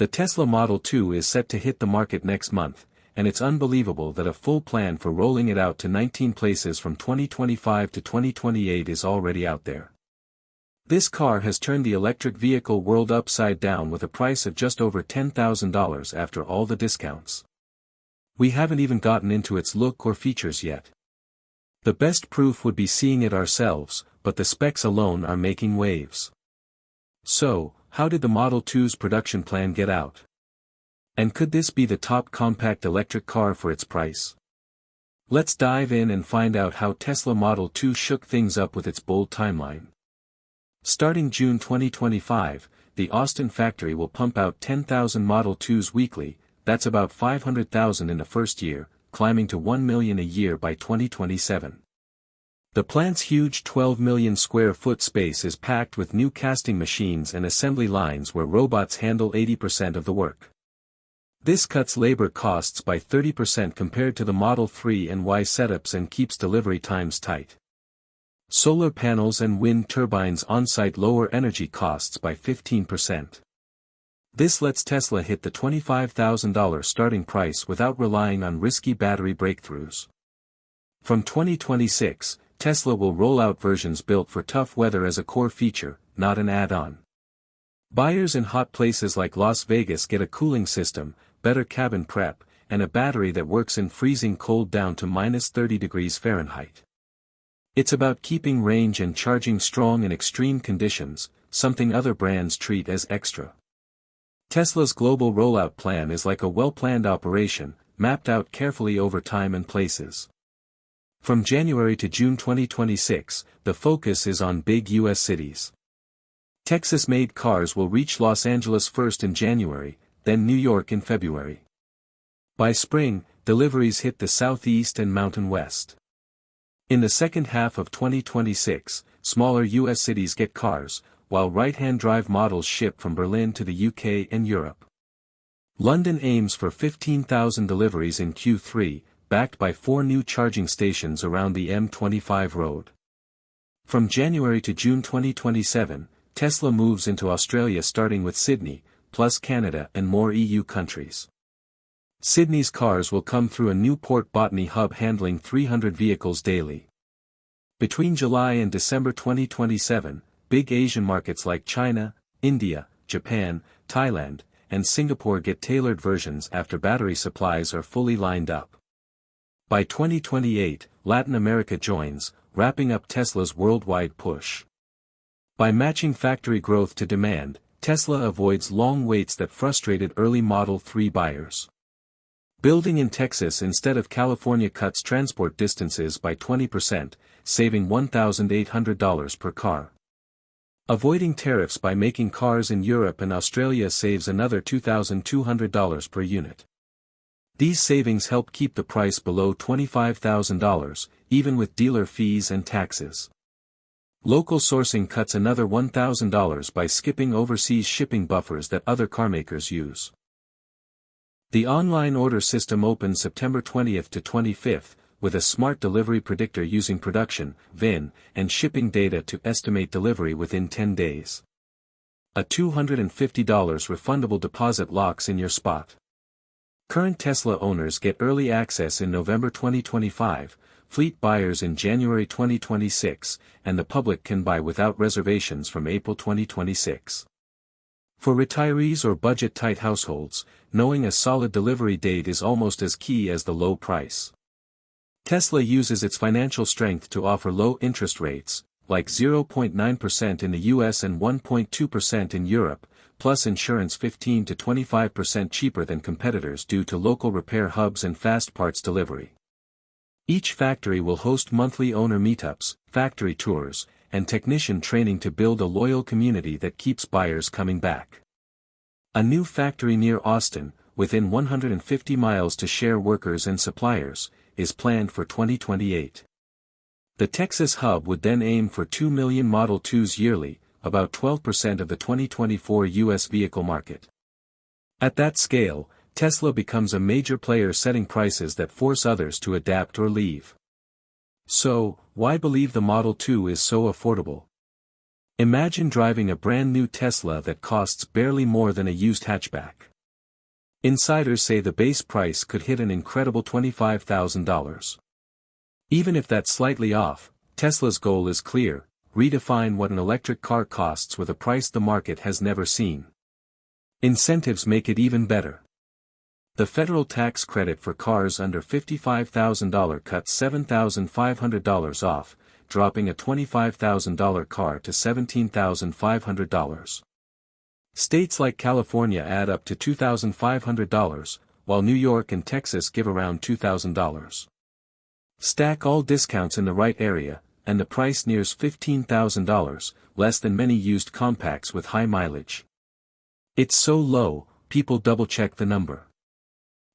The Tesla Model 2 is set to hit the market next month, and it's unbelievable that a full plan for rolling it out to 19 places from 2025 to 2028 is already out there. This car has turned the electric vehicle world upside down with a price of just over $10,000 after all the discounts. We haven't even gotten into its look or features yet. The best proof would be seeing it ourselves, but the specs alone are making waves. So, how did the Model 2's production plan get out? And could this be the top compact electric car for its price? Let's dive in and find out how Tesla Model 2 shook things up with its bold timeline. Starting June 2025, the Austin factory will pump out 10,000 Model 2s weekly, that's about 500,000 in the first year, climbing to 1 million a year by 2027. The plant's huge 12 million square foot space is packed with new casting machines and assembly lines where robots handle 80% of the work. This cuts labor costs by 30% compared to the Model 3 and Y setups and keeps delivery times tight. Solar panels and wind turbines on-site lower energy costs by 15%. This lets Tesla hit the $25,000 starting price without relying on risky battery breakthroughs. From 2026, Tesla will roll out versions built for tough weather as a core feature, not an add-on. Buyers in hot places like Las Vegas get a cooling system, better cabin prep, and a battery that works in freezing cold down to -30 degrees Fahrenheit. It's about keeping range and charging strong in extreme conditions, something other brands treat as extra. Tesla's global rollout plan is like a well-planned operation, mapped out carefully over time and places. From January to June 2026, the focus is on big U.S. cities. Texas-made cars will reach Los Angeles first in January, then New York in February. By spring, deliveries hit the Southeast and Mountain West. In the second half of 2026, smaller U.S. cities get cars, while right-hand drive models ship from Berlin to the UK and Europe. London aims for 15,000 deliveries in Q3, backed by 4 new charging stations around the M25 road. From January to June 2027, Tesla moves into Australia starting with Sydney, plus Canada and more EU countries. Sydney's cars will come through a new Port Botany hub handling 300 vehicles daily. Between July and December 2027, big Asian markets like China, India, Japan, Thailand, and Singapore get tailored versions after battery supplies are fully lined up. By 2028, Latin America joins, wrapping up Tesla's worldwide push. By matching factory growth to demand, Tesla avoids long waits that frustrated early Model 3 buyers. Building in Texas instead of California cuts transport distances by 20%, saving $1,800 per car. Avoiding tariffs by making cars in Europe and Australia saves another $2,200 per unit. These savings help keep the price below $25,000, even with dealer fees and taxes. Local sourcing cuts another $1,000 by skipping overseas shipping buffers that other carmakers use. The online order system opens September 20th to 25th, with a smart delivery predictor using production, VIN, and shipping data to estimate delivery within 10 days. A $250 refundable deposit locks in your spot. Current Tesla owners get early access in November 2025, fleet buyers in January 2026, and the public can buy without reservations from April 2026. For retirees or budget-tight households, knowing a solid delivery date is almost as key as the low price. Tesla uses its financial strength to offer low interest rates, like 0.9% in the US and 1.2% in Europe, plus insurance 15 to 25% cheaper than competitors due to local repair hubs and fast parts delivery. Each factory will host monthly owner meetups, factory tours, and technician training to build a loyal community that keeps buyers coming back. A new factory near Austin, within 150 miles to share workers and suppliers, is planned for 2028. The Texas hub would then aim for 2 million Model 2s yearly, about 12% of the 2024 U.S. vehicle market. At that scale, Tesla becomes a major player setting prices that force others to adapt or leave. So, why believe the Model 2 is so affordable? Imagine driving a brand new Tesla that costs barely more than a used hatchback. Insiders say the base price could hit an incredible $25,000. Even if that's slightly off, Tesla's goal is clear: redefine what an electric car costs with a price the market has never seen. Incentives make it even better. The federal tax credit for cars under $55,000 cuts $7,500 off, dropping a $25,000 car to $17,500. States like California add up to $2,500, while New York and Texas give around $2,000. Stack all discounts in the right area, and the price nears $15,000, less than many used compacts with high mileage. It's so low, people double-check the number.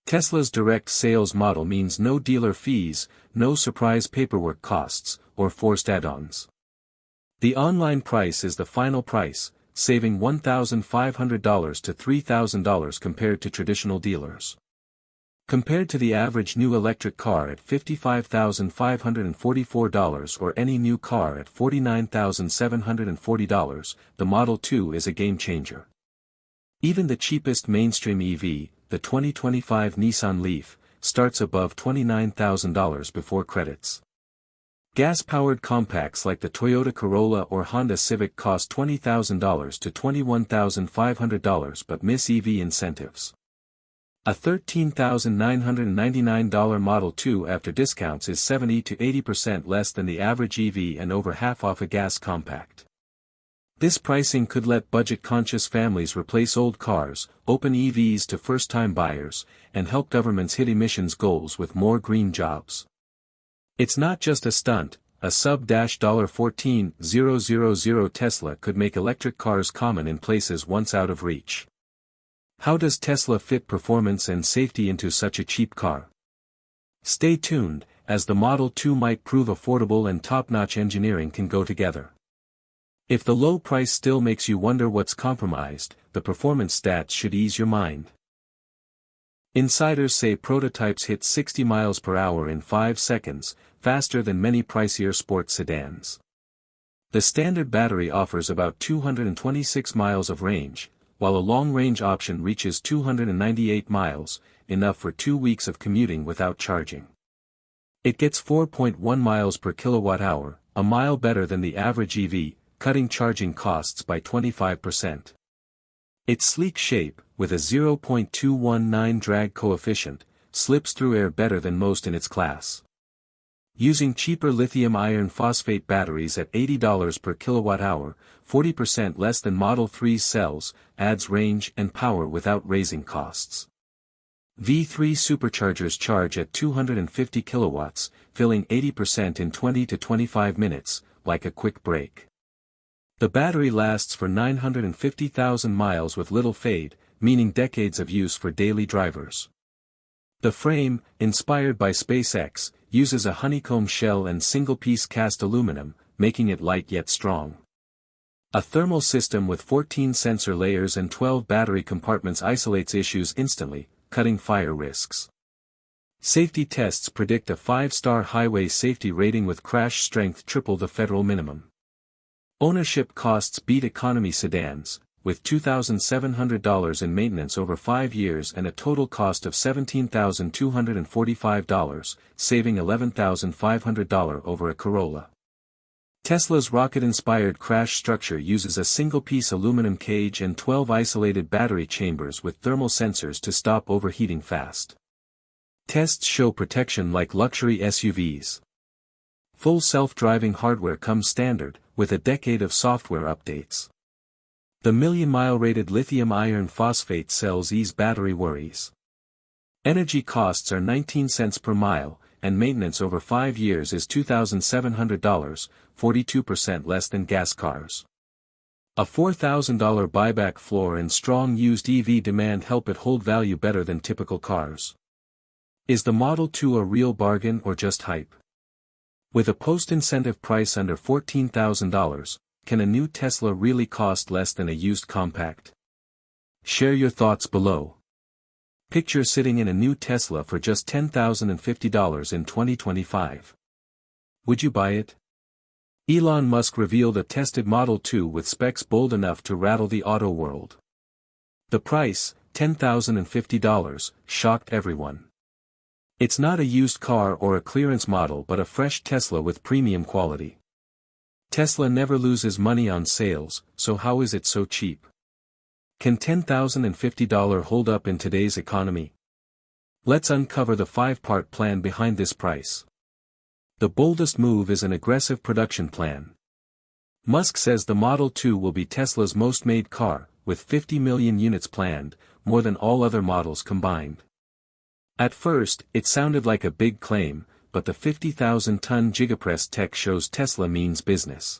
Tesla's direct sales model means no dealer fees, no surprise paperwork costs, or forced add-ons. The online price is the final price, saving $1,500 to $3,000 compared to traditional dealers. Compared to the average new electric car at $55,544 or any new car at $49,740, the Model 2 is a game-changer. Even the cheapest mainstream EV, the 2025 Nissan Leaf, starts above $29,000 before credits. Gas-powered compacts like the Toyota Corolla or Honda Civic cost $20,000 to $21,500 but miss EV incentives. A $13,999 Model 2 after discounts is 70 to 80% less than the average EV and over half off a gas compact. This pricing could let budget-conscious families replace old cars, open EVs to first-time buyers, and help governments hit emissions goals with more green jobs. It's not just a stunt. A sub-$14,000 Tesla could make electric cars common in places once out of reach. How does Tesla fit performance and safety into such a cheap car? Stay tuned, as the Model 2 might prove affordable and top-notch engineering can go together. If the low price still makes you wonder what's compromised, the performance stats should ease your mind. Insiders say prototypes hit 60 miles per hour in 5 seconds, faster than many pricier sports sedans. The standard battery offers about 226 miles of range, while a long-range option reaches 298 miles, enough for 2 weeks of commuting without charging. It gets 4.1 miles per kilowatt-hour, a mile better than the average EV, cutting charging costs by 25%. Its sleek shape, with a 0.219 drag coefficient, slips through air better than most in its class. Using cheaper lithium iron phosphate batteries at $80 per kilowatt-hour, 40% less than Model 3's cells, adds range and power without raising costs. V3 superchargers charge at 250 kilowatts, filling 80% in 20 to 25 minutes, like a quick break. The battery lasts for 950,000 miles with little fade, meaning decades of use for daily drivers. The frame, inspired by SpaceX, uses a honeycomb shell and single-piece cast aluminum, making it light yet strong. A thermal system with 14 sensor layers and 12 battery compartments isolates issues instantly, cutting fire risks. Safety tests predict a 5-star highway safety rating with crash strength triple the federal minimum. Ownership costs beat economy sedans, with $2,700 in maintenance over 5 years and a total cost of $17,245, saving $11,500 over a Corolla. Tesla's rocket-inspired crash structure uses a single-piece aluminum cage and 12 isolated battery chambers with thermal sensors to stop overheating fast. Tests show protection like luxury SUVs. Full self-driving hardware comes standard, with a decade of software updates. The million-mile rated lithium iron phosphate cells ease battery worries. Energy costs are 19 cents per mile, and maintenance over 5 years is $2,700, 42% less than gas cars. A $4,000 buyback floor and strong used EV demand help it hold value better than typical cars. Is the Model 2 a real bargain or just hype? With a post-incentive price under $14,000, can a new Tesla really cost less than a used compact? Share your thoughts below. Picture sitting in a new Tesla for just $10,050 in 2025. Would you buy it? Elon Musk revealed a tested Model 2 with specs bold enough to rattle the auto world. The price, $10,050, shocked everyone. It's not a used car or a clearance model but a fresh Tesla with premium quality. Tesla never loses money on sales, so how is it so cheap? Can $10,050 hold up in today's economy? Let's uncover the 5-part plan behind this price. The boldest move is an aggressive production plan. Musk says the Model 2 will be Tesla's most made car, with 50 million units planned, more than all other models combined. At first, it sounded like a big claim, but the 50,000-ton gigapress tech shows Tesla means business.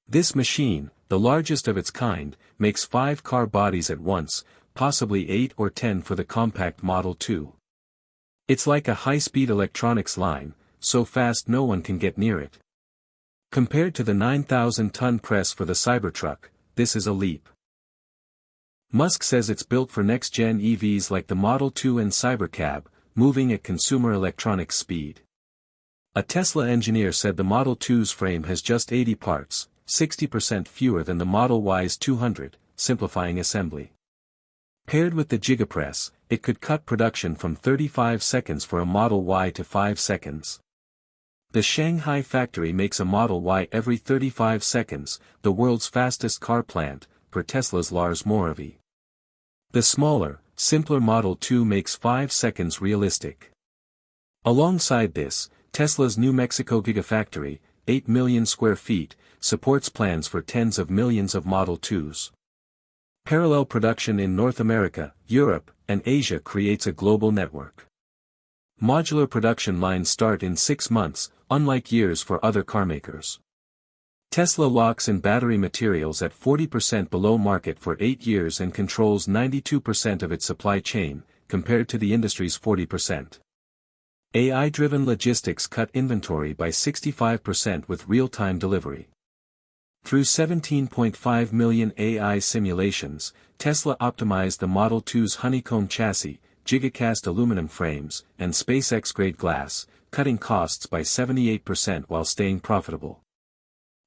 This machine, the largest of its kind, makes 5 car bodies at once, possibly 8 or 10 for the compact Model 2. It's like a high-speed electronics line, so fast no one can get near it. Compared to the 9,000-ton press for the Cybertruck, this is a leap. Musk says it's built for next-gen EVs like the Model 2 and Cybercab, moving at consumer electronics speed. A Tesla engineer said the Model 2's frame has just 80 parts, 60% fewer than the Model Y's 200, simplifying assembly. Paired with the gigapress, it could cut production from 35 seconds for a Model Y to 5 seconds. The Shanghai factory makes a Model Y every 35 seconds, the world's fastest car plant, per Tesla's Lars Moravy. The smaller, simpler Model 2 makes 5 seconds realistic. Alongside this, Tesla's New Mexico Gigafactory, 8 million square feet, supports plans for tens of millions of Model 2s. Parallel production in North America, Europe, and Asia creates a global network. Modular production lines start in 6 months, unlike years for other carmakers. Tesla locks in battery materials at 40% below market for 8 years and controls 92% of its supply chain, compared to the industry's 40%. AI-driven logistics cut inventory by 65% with real-time delivery. Through 17.5 million AI simulations, Tesla optimized the Model 2's honeycomb chassis, gigacast aluminum frames, and SpaceX-grade glass, cutting costs by 78% while staying profitable.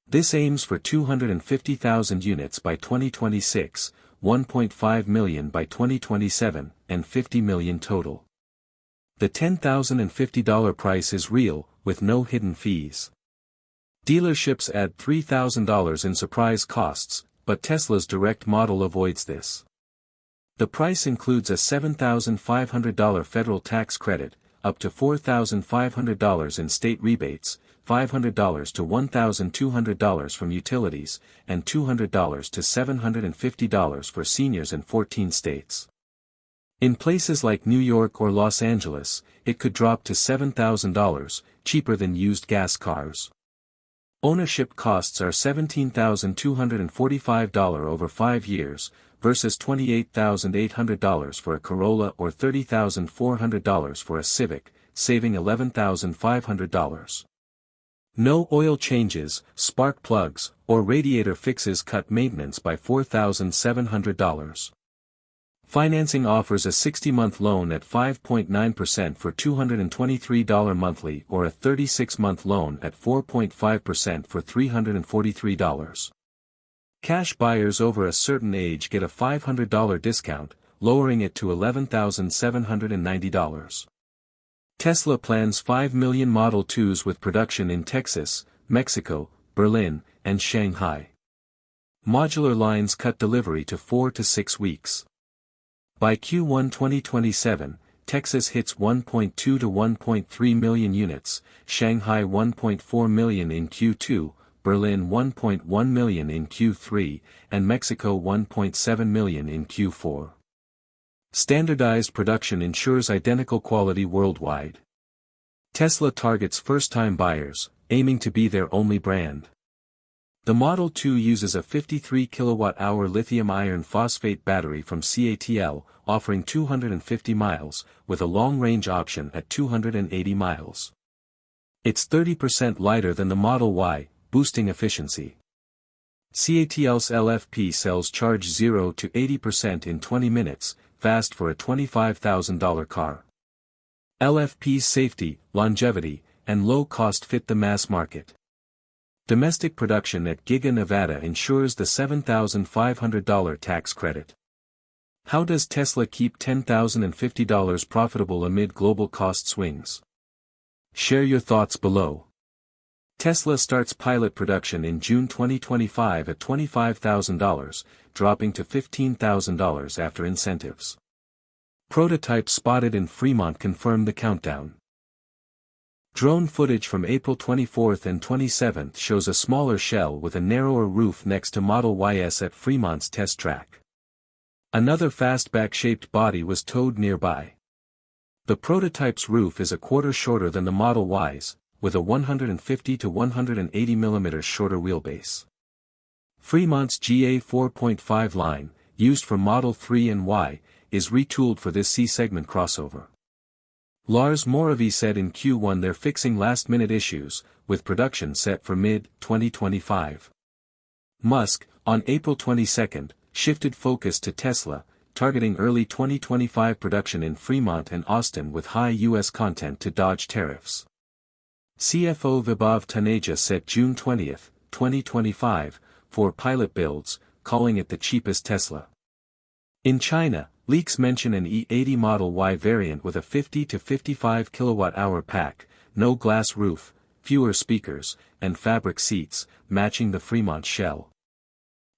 This aims for 250,000 units by 2026, 1.5 million by 2027, and 50 million total. The $10,050 price is real, with no hidden fees. Dealerships add $3,000 in surprise costs, but Tesla's direct model avoids this. The price includes a $7,500 federal tax credit, up to $4,500 in state rebates, $500 to $1,200 from utilities, and $200 to $750 for seniors in 14 states. In places like New York or Los Angeles, it could drop to $7,000, cheaper than used gas cars. Ownership costs are $17,245 over 5 years, versus $28,800 for a Corolla or $30,400 for a Civic, saving $11,500. No oil changes, spark plugs, or radiator fixes cut maintenance by $4,700. Financing offers a 60-month loan at 5.9% for $223 monthly or a 36-month loan at 4.5% for $343. Cash buyers over a certain age get a $500 discount, lowering it to $11,790. Tesla plans 5 million Model 2s with production in Texas, Mexico, Berlin, and Shanghai. Modular lines cut delivery to 4 to 6 weeks. By Q1 2027, Texas hits 1.2 to 1.3 million units, Shanghai 1.4 million in Q2, Berlin 1.1 million in Q3, and Mexico 1.7 million in Q4. Standardized production ensures identical quality worldwide. Tesla targets first-time buyers, aiming to be their only brand. The Model 2 uses a 53 kWh lithium iron phosphate battery from CATL, offering 250 miles, with a long-range option at 280 miles. It's 30% lighter than the Model Y, boosting efficiency. CATL's LFP cells charge 0 to 80% in 20 minutes, fast for a $25,000 car. LFP's safety, longevity, and low cost fit the mass market. Domestic production at Giga Nevada ensures the $7,500 tax credit. How does Tesla keep $10,050 profitable amid global cost swings? Share your thoughts below. Tesla starts pilot production in June 2025 at $25,000, dropping to $15,000 after incentives. Prototype spotted in Fremont confirmed the countdown. Drone footage from April 24 and 27 shows a smaller shell with a narrower roof next to Model Ys at Fremont's test track. Another fastback-shaped body was towed nearby. The prototype's roof is a quarter shorter than the Model Ys, with a 150 to 180 mm shorter wheelbase. Fremont's GA 4.5 line, used for Model 3 and Y, is retooled for this C-segment crossover. Lars Moravy said in Q1 they're fixing last-minute issues, with production set for mid-2025. Musk, on April 22, shifted focus to Tesla, targeting early 2025 production in Fremont and Austin with high U.S. content to dodge tariffs. CFO Vibhav Taneja set June 20, 2025, for pilot builds, calling it the cheapest Tesla. In China, leaks mention an E80 Model Y variant with a 50 to 55 kWh pack, no glass roof, fewer speakers, and fabric seats, matching the Fremont shell.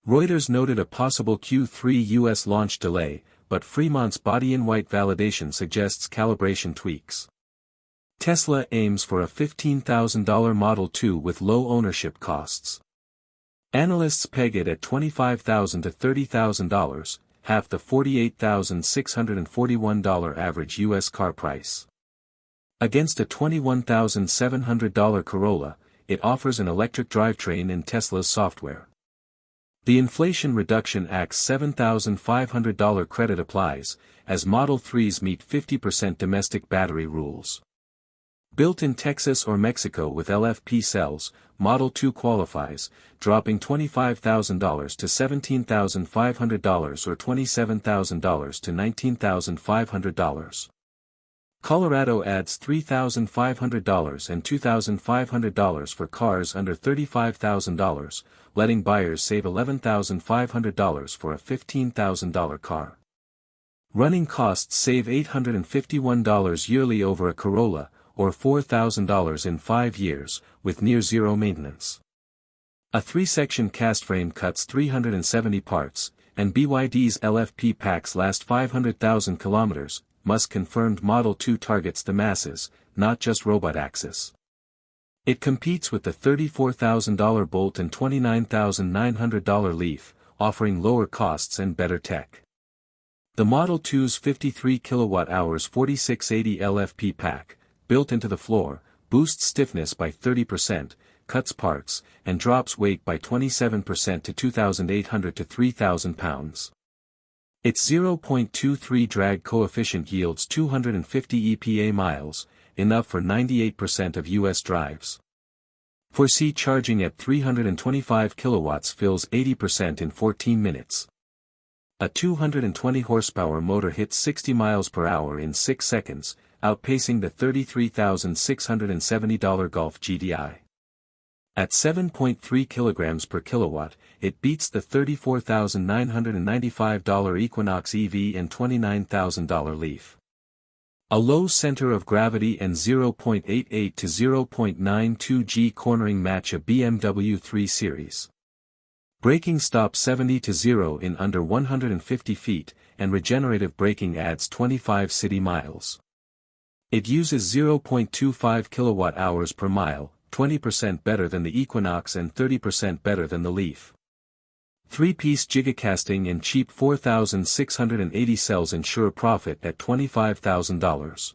Reuters noted a possible Q3 U.S. launch delay, but Fremont's body-in-white validation suggests calibration tweaks. Tesla aims for a $15,000 Model 2 with low ownership costs. Analysts peg it at $25,000 to $30,000, half the $48,641 average U.S. car price. Against a $21,700 Corolla, it offers an electric drivetrain in Tesla's software. The Inflation Reduction Act's $7,500 credit applies, as Model 3s meet 50% domestic battery rules. Built in Texas or Mexico with LFP cells, Model 2 qualifies, dropping $25,000 to $17,500 or $27,000 to $19,500. Colorado adds $3,500 and $2,500 for cars under $35,000, letting buyers save $11,500 for a $15,000 car. Running costs save $851 yearly over a Corolla, or $4,000 in 5 years, with near-zero maintenance. A 3-section cast frame cuts 370 parts, and BYD's LFP packs last 500,000 kilometers. Musk confirmed Model 2 targets the masses, not just robotaxis. It competes with the $34,000 Bolt and $29,900 Leaf, offering lower costs and better tech. The Model 2's 53 kWh 4680 LFP pack, built into the floor, boosts stiffness by 30%, cuts parts, and drops weight by 27% to 2,800 to 3,000 pounds. Its 0.23 drag coefficient yields 250 EPA miles, enough for 98% of U.S. drives. 4C charging at 325 kilowatts fills 80% in 14 minutes. A 220 horsepower motor hits 60 miles per hour in 6 seconds, outpacing the $33,670 Golf GDI. At 7.3 kilograms per kilowatt, it beats the $34,995 Equinox EV and $29,000 Leaf. A low center of gravity and 0.88 to 0.92 G cornering match a BMW 3 Series. Braking stops 70 to 0 in under 150 feet, and regenerative braking adds 25 city miles. It uses 0.25 kilowatt-hours per mile, 20% better than the Equinox and 30% better than the Leaf. 3-piece gigacasting and cheap 4,680 cells ensure profit at $25,000.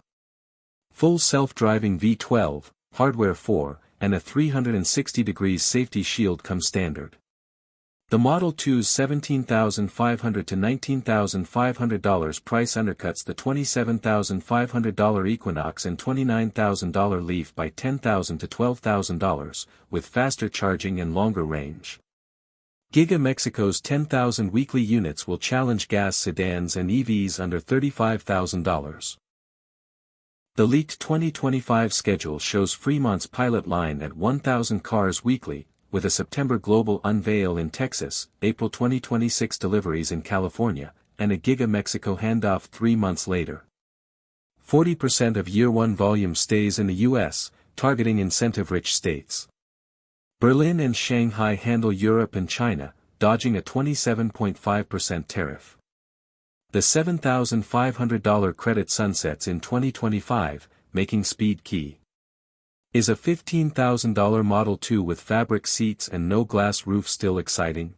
Full self-driving V12, hardware 4, and a 360 degrees safety shield come standard. The Model 2's $17,500 to $19,500 price undercuts the $27,500 Equinox and $29,000 Leaf by $10,000 to $12,000, with faster charging and longer range. Giga Mexico's 10,000 weekly units will challenge gas sedans and EVs under $35,000. The leaked 2025 schedule shows Fremont's pilot line at 1,000 cars weekly, with a September global unveil in Texas, April 2026 deliveries in California, and a Giga Mexico handoff 3 months later. 40% of Year 1 volume stays in the US, targeting incentive-rich states. Berlin and Shanghai handle Europe and China, dodging a 27.5% tariff. The $7,500 credit sunsets in 2025, making speed key. Is a $15,000 Model 2 with fabric seats and no glass roof still exciting?